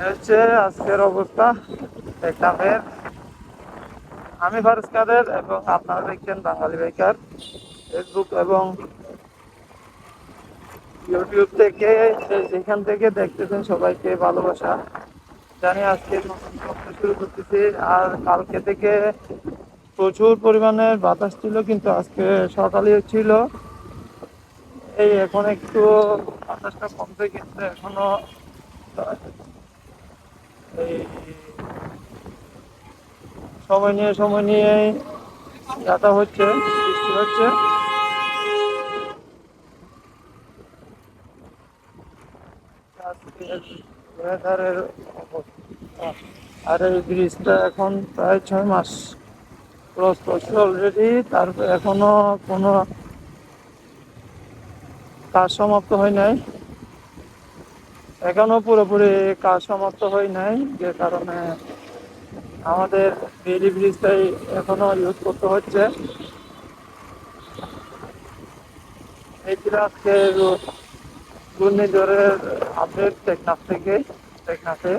হচ্ছে আজকের অবস্থা টেকনাফের। আমি ফারুজ কাদের এবং আপনারা দেখছেন বাঙালি বাইকার। ফেসবুক এবং ইউটিউব থেকে যেখান থেকে দেখতেছেন সবাইকে ভালোবাসা জানি। আজকে নতুন সপ্তাহ শুরু করতেছি। আর কালকে থেকে প্রচুর পরিমাণে বাতাস ছিল, কিন্তু আজকে সকালে ছিল। এই এখন একটু বাতাসটা কমছে, কিন্তু এখনো এই সময় নিয়ে যাতা হচ্ছে, বৃষ্টি হচ্ছে। আজকের ওয়েদারের অবস্থা। আর এই ব্রিজটা এখন প্রায় 6 মাস ক্রস করছে অলরেডি, তারপর এখনো কোনো কাজ সমাপ্ত হয় নাই। এখনো পুরোপুরি কাজ সমাপ্ত হয় নাই, যে কারণে আমাদের বেইলি ব্রিজটাই এখনো ইউজ করতে হচ্ছে। এই ছিল আজকে ঘূর্ণিঝড়ের আপডেট টেকনাফ থেকে। টেকনাফে